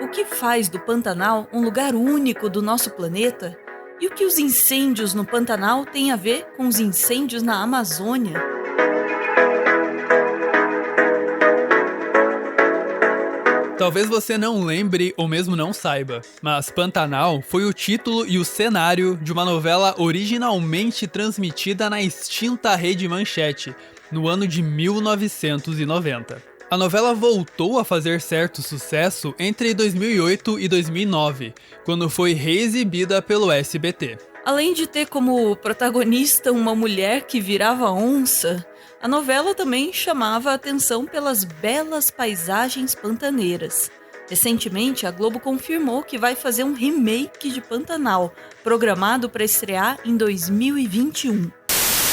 O que faz do Pantanal um lugar único do nosso planeta? E o que os incêndios no Pantanal têm a ver com os incêndios na Amazônia? Talvez você não lembre ou mesmo não saiba, mas Pantanal foi o título e o cenário de uma novela originalmente transmitida na extinta Rede Manchete, no ano de 1990. A novela voltou a fazer certo sucesso entre 2008 e 2009, quando foi reexibida pelo SBT. Além de ter como protagonista uma mulher que virava onça, a novela também chamava a atenção pelas belas paisagens pantaneiras. Recentemente, a Globo confirmou que vai fazer um remake de Pantanal, programado para estrear em 2021.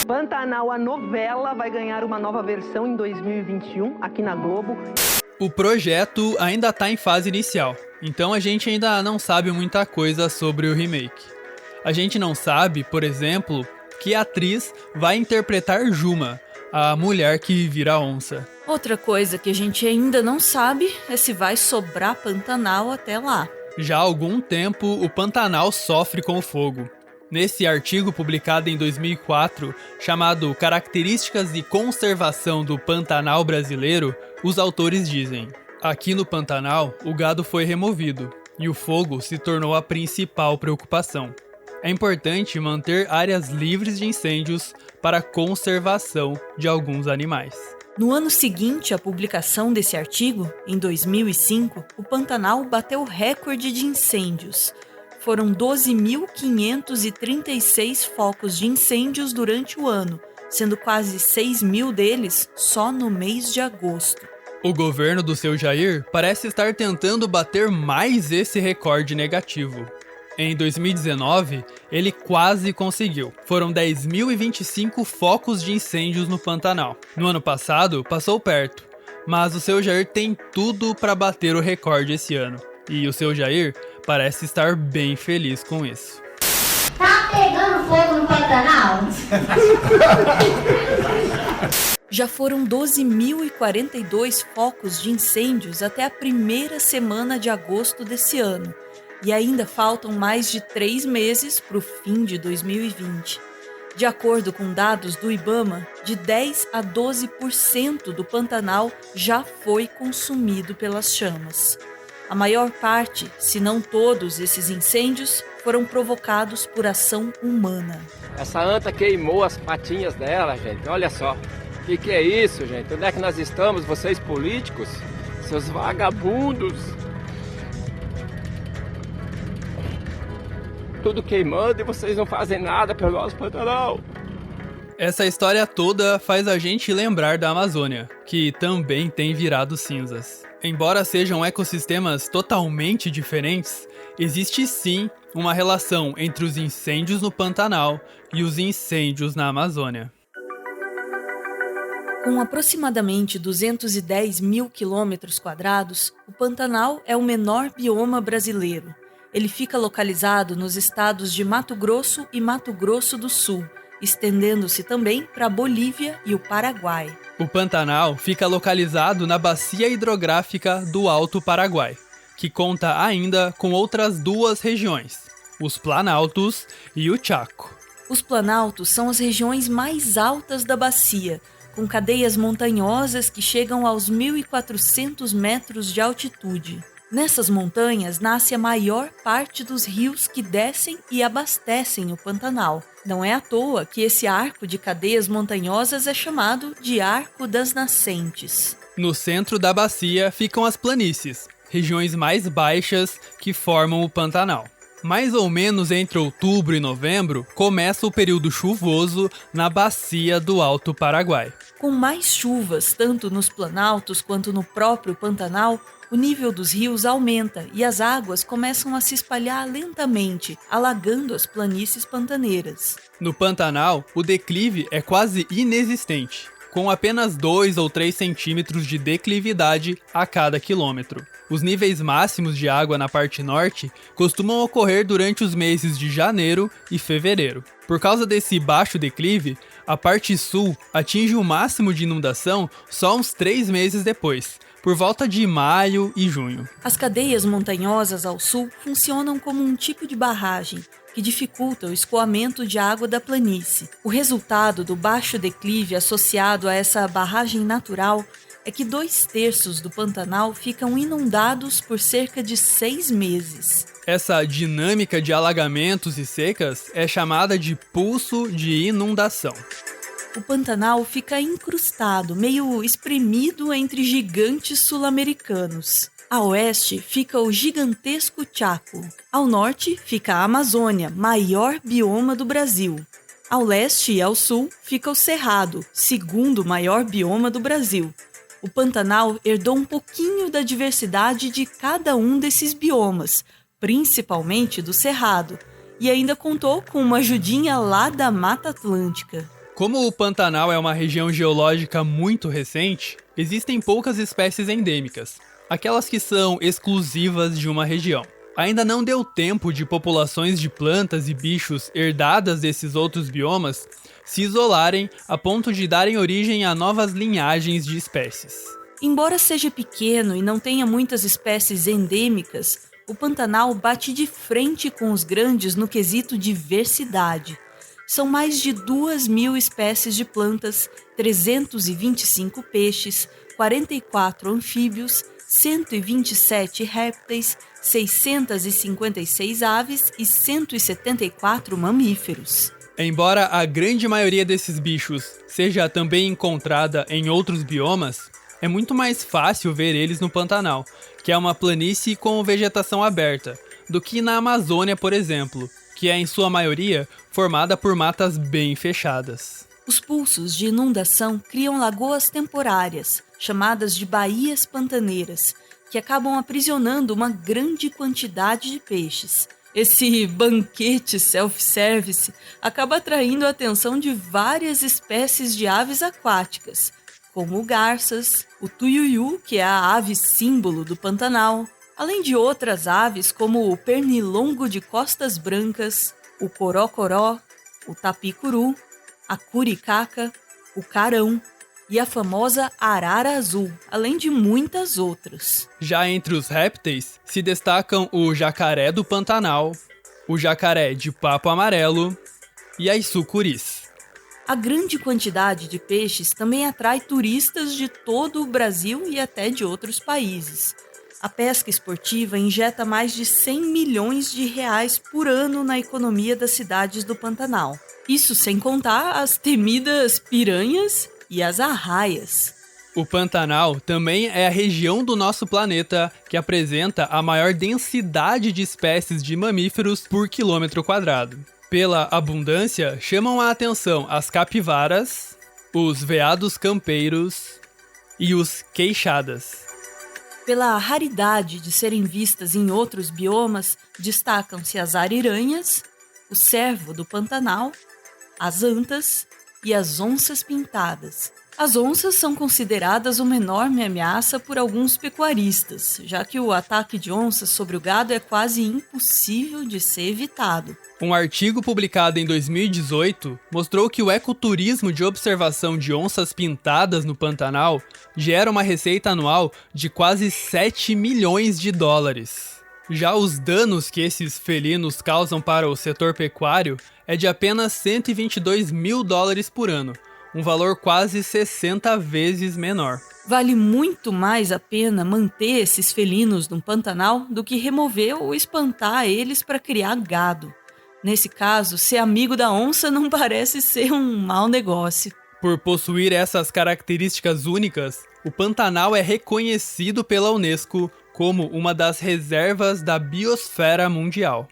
Pantanal, a novela, vai ganhar uma nova versão em 2021, aqui na Globo. O projeto ainda está em fase inicial, então a gente ainda não sabe muita coisa sobre o remake. A gente não sabe, por exemplo, que atriz vai interpretar Juma, a mulher que vira onça. Outra coisa que a gente ainda não sabe é se vai sobrar Pantanal até lá. Já há algum tempo, o Pantanal sofre com o fogo. Nesse artigo publicado em 2004, chamado Características e Conservação do Pantanal Brasileiro, os autores dizem: aqui no Pantanal, o gado foi removido e o fogo se tornou a principal preocupação. É importante manter áreas livres de incêndios para a conservação de alguns animais. No ano seguinte à publicação desse artigo, em 2005, o Pantanal bateu recorde de incêndios. Foram 12.536 focos de incêndios durante o ano, sendo quase 6.000 deles só no mês de agosto. O governo do seu Jair parece estar tentando bater mais esse recorde negativo. Em 2019, ele quase conseguiu. Foram 10.025 focos de incêndios no Pantanal. No ano passado, passou perto, mas o seu Jair tem tudo para bater o recorde esse ano. E o seu Jair parece estar bem feliz com isso. Tá pegando fogo no Pantanal? Já foram 12.042 focos de incêndios até a primeira semana de agosto desse ano. E ainda faltam mais de 3 meses para o fim de 2020. De acordo com dados do IBAMA, de 10 a 12% do Pantanal já foi consumido pelas chamas. A maior parte, se não todos esses incêndios, foram provocados por ação humana. Essa anta queimou as patinhas dela, gente. Olha só. O que é isso, gente? Onde é que nós estamos, vocês políticos? Seus vagabundos. Tudo queimando e vocês não fazem nada pelo nosso Pantanal. Essa história toda faz a gente lembrar da Amazônia, que também tem virado cinzas. Embora sejam ecossistemas totalmente diferentes, existe sim uma relação entre os incêndios no Pantanal e os incêndios na Amazônia. Com aproximadamente 210 mil quilômetros quadrados, o Pantanal é o menor bioma brasileiro. Ele fica localizado nos estados de Mato Grosso e Mato Grosso do Sul, estendendo-se também para a Bolívia e o Paraguai. O Pantanal fica localizado na bacia hidrográfica do Alto Paraguai, que conta ainda com outras 2 regiões, os Planaltos e o Chaco. Os Planaltos são as regiões mais altas da bacia, com cadeias montanhosas que chegam aos 1.400 metros de altitude. Nessas montanhas nasce a maior parte dos rios que descem e abastecem o Pantanal. Não é à toa que esse arco de cadeias montanhosas é chamado de Arco das Nascentes. No centro da bacia ficam as planícies, regiões mais baixas que formam o Pantanal. Mais ou menos entre outubro e novembro, começa o período chuvoso na bacia do Alto Paraguai. Com mais chuvas, tanto nos planaltos quanto no próprio Pantanal, o nível dos rios aumenta e as águas começam a se espalhar lentamente, alagando as planícies pantaneiras. No Pantanal, o declive é quase inexistente, com apenas 2 ou 3 centímetros de declividade a cada quilômetro. Os níveis máximos de água na parte norte costumam ocorrer durante os meses de janeiro e fevereiro. Por causa desse baixo declive, a parte sul atinge o máximo de inundação só uns 3 meses depois, por volta de maio e junho. As cadeias montanhosas ao sul funcionam como um tipo de barragem que dificulta o escoamento de água da planície. O resultado do baixo declive associado a essa barragem natural é que 2/3 do Pantanal ficam inundados por cerca de 6 meses. Essa dinâmica de alagamentos e secas é chamada de pulso de inundação. O Pantanal fica incrustado, meio espremido entre gigantes sul-americanos. A oeste fica o gigantesco Chaco. Ao norte fica a Amazônia, maior bioma do Brasil. Ao leste e ao sul fica o Cerrado, segundo maior bioma do Brasil. O Pantanal herdou um pouquinho da diversidade de cada um desses biomas, principalmente do Cerrado, e ainda contou com uma ajudinha lá da Mata Atlântica. Como o Pantanal é uma região geológica muito recente, existem poucas espécies endêmicas, aquelas que são exclusivas de uma região. Ainda não deu tempo de populações de plantas e bichos herdadas desses outros biomas se isolarem a ponto de darem origem a novas linhagens de espécies. Embora seja pequeno e não tenha muitas espécies endêmicas, o Pantanal bate de frente com os grandes no quesito diversidade. São mais de 2.000 espécies de plantas, 325 peixes, 44 anfíbios, 127 répteis, 656 aves e 174 mamíferos. Embora a grande maioria desses bichos seja também encontrada em outros biomas, é muito mais fácil ver eles no Pantanal, que é uma planície com vegetação aberta, do que na Amazônia, por exemplo, que é em sua maioria formada por matas bem fechadas. Os pulsos de inundação criam lagoas temporárias, chamadas de baías pantaneiras, que acabam aprisionando uma grande quantidade de peixes. Esse banquete self-service acaba atraindo a atenção de várias espécies de aves aquáticas, como garças, o tuiuiu, que é a ave símbolo do Pantanal, além de outras aves como o pernilongo de costas brancas, o coró-coró, o tapicuru, a curicaca, o carão e a famosa arara azul, além de muitas outras. Já entre os répteis, se destacam o jacaré do Pantanal, o jacaré de papo amarelo e as sucuris. A grande quantidade de peixes também atrai turistas de todo o Brasil e até de outros países. A pesca esportiva injeta mais de 100 milhões de reais por ano na economia das cidades do Pantanal. Isso sem contar as temidas piranhas e as arraias. O Pantanal também é a região do nosso planeta que apresenta a maior densidade de espécies de mamíferos por quilômetro quadrado. Pela abundância, chamam a atenção as capivaras, os veados campeiros e os queixadas. Pela raridade de serem vistas em outros biomas, destacam-se as ariranhas, o cervo do Pantanal, as antas e as onças pintadas. As onças são consideradas uma enorme ameaça por alguns pecuaristas, já que o ataque de onças sobre o gado é quase impossível de ser evitado. Um artigo publicado em 2018 mostrou que o ecoturismo de observação de onças pintadas no Pantanal gera uma receita anual de quase 7 milhões de dólares. Já os danos que esses felinos causam para o setor pecuário é de apenas 122 mil dólares por ano, um valor quase 60 vezes menor. Vale muito mais a pena manter esses felinos no Pantanal do que remover ou espantar eles para criar gado. Nesse caso, ser amigo da onça não parece ser um mau negócio. Por possuir essas características únicas, o Pantanal é reconhecido pela Unesco como uma das reservas da biosfera mundial.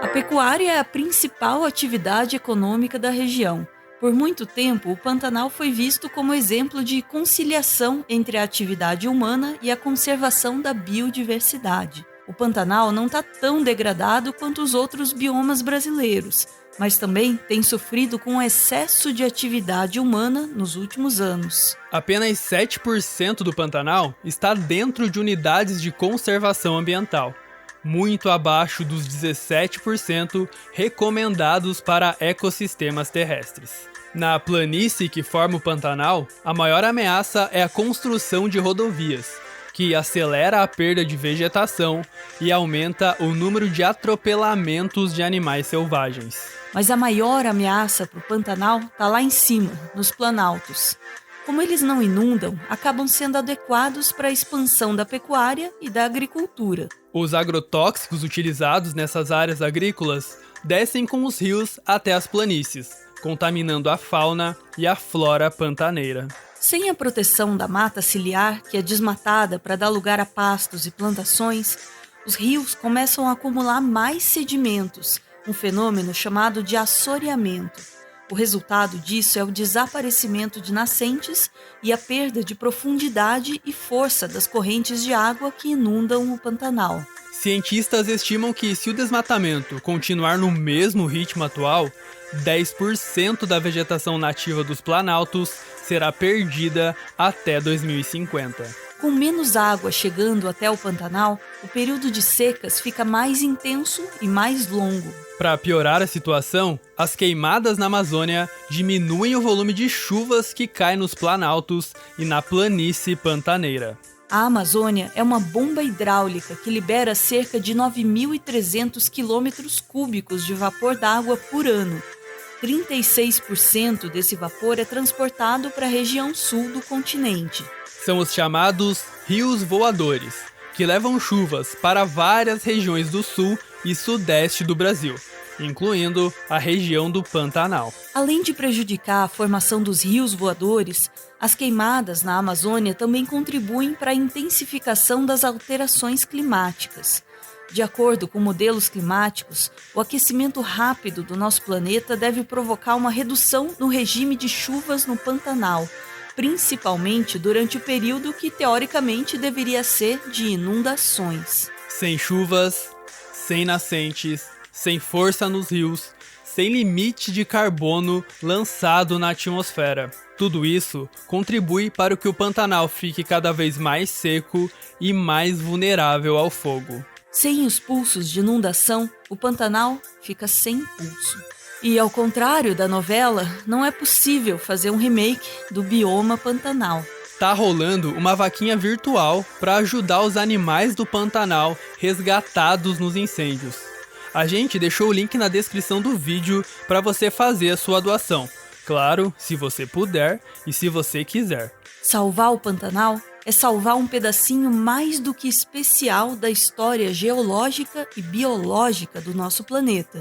A pecuária é a principal atividade econômica da região. Por muito tempo, o Pantanal foi visto como exemplo de conciliação entre a atividade humana e a conservação da biodiversidade. O Pantanal não está tão degradado quanto os outros biomas brasileiros, mas também tem sofrido com o excesso de atividade humana nos últimos anos. Apenas 7% do Pantanal está dentro de unidades de conservação ambiental. muito abaixo dos 17% recomendados para ecossistemas terrestres. Na planície que forma o Pantanal, a maior ameaça é a construção de rodovias, que acelera a perda de vegetação e aumenta o número de atropelamentos de animais selvagens. Mas a maior ameaça para o Pantanal está lá em cima, nos planaltos. Como eles não inundam, acabam sendo adequados para a expansão da pecuária e da agricultura. Os agrotóxicos utilizados nessas áreas agrícolas descem com os rios até as planícies, contaminando a fauna e a flora pantaneira. Sem a proteção da mata ciliar, que é desmatada para dar lugar a pastos e plantações, os rios começam a acumular mais sedimentos, um fenômeno chamado de assoreamento. O resultado disso é o desaparecimento de nascentes e a perda de profundidade e força das correntes de água que inundam o Pantanal. Cientistas estimam que, se o desmatamento continuar no mesmo ritmo atual, 10% da vegetação nativa dos planaltos será perdida até 2050. Com menos água chegando até o Pantanal, o período de secas fica mais intenso e mais longo. Para piorar a situação, as queimadas na Amazônia diminuem o volume de chuvas que cai nos planaltos e na planície pantaneira. A Amazônia é uma bomba hidráulica que libera cerca de 9.300 quilômetros cúbicos de vapor d'água por ano. 36% desse vapor é transportado para a região sul do continente. São os chamados rios voadores, que levam chuvas para várias regiões do sul e sudeste do Brasil, incluindo a região do Pantanal. Além de prejudicar a formação dos rios voadores, as queimadas na Amazônia também contribuem para a intensificação das alterações climáticas. De acordo com modelos climáticos, o aquecimento rápido do nosso planeta deve provocar uma redução no regime de chuvas no Pantanal, principalmente durante o período que teoricamente deveria ser de inundações. Sem chuvas, sem nascentes, sem força nos rios, sem limite de carbono lançado na atmosfera. Tudo isso contribui para que o Pantanal fique cada vez mais seco e mais vulnerável ao fogo. Sem os pulsos de inundação, o Pantanal fica sem pulso. E ao contrário da novela, não é possível fazer um remake do bioma Pantanal. Tá rolando uma vaquinha virtual para ajudar os animais do Pantanal resgatados nos incêndios. A gente deixou o link na descrição do vídeo para você fazer a sua doação. Claro, se você puder e se você quiser. Salvar o Pantanal é salvar um pedacinho mais do que especial da história geológica e biológica do nosso planeta.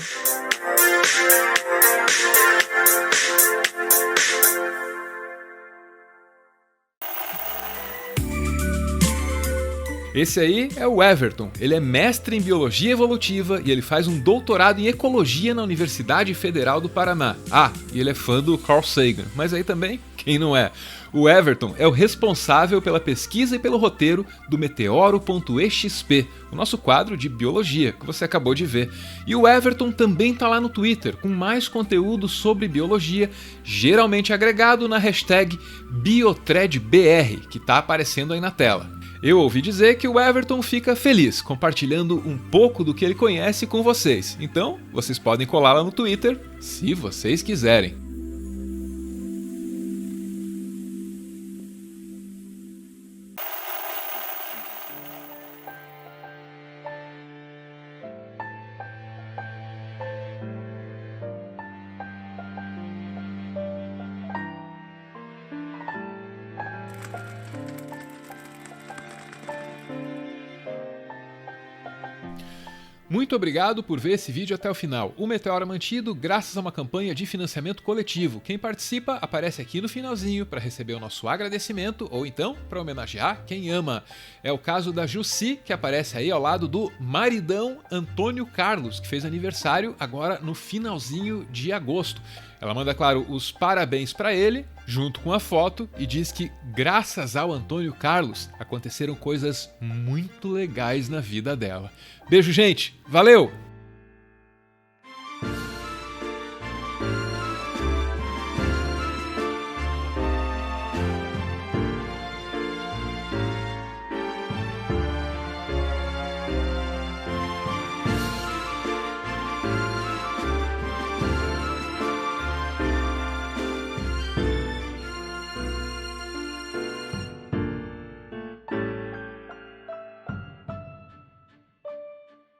Esse aí é o Everton. Ele é mestre em Biologia Evolutiva e ele faz um doutorado em Ecologia na Universidade Federal do Paraná. Ah, e ele é fã do Carl Sagan, mas aí também, quem não é? O Everton é o responsável pela pesquisa e pelo roteiro do Meteoro.exp, o nosso quadro de biologia que você acabou de ver. E o Everton também tá lá no Twitter com mais conteúdo sobre biologia, geralmente agregado na hashtag BiothreadBR, que tá aparecendo aí na tela. Eu ouvi dizer que o Everton fica feliz compartilhando um pouco do que ele conhece com vocês. Então, vocês podem colar lá no Twitter, se vocês quiserem. Muito obrigado por ver esse vídeo até o final. O Meteoro é mantido graças a uma campanha de financiamento coletivo. Quem participa aparece aqui no finalzinho para receber o nosso agradecimento ou então para homenagear quem ama. É o caso da Jussi, que aparece aí ao lado do maridão Antônio Carlos, que fez aniversário agora no finalzinho de agosto. Ela manda, claro, os parabéns para ele, junto com a foto, e diz que, graças ao Antônio Carlos, aconteceram coisas muito legais na vida dela. Beijo, gente! Valeu!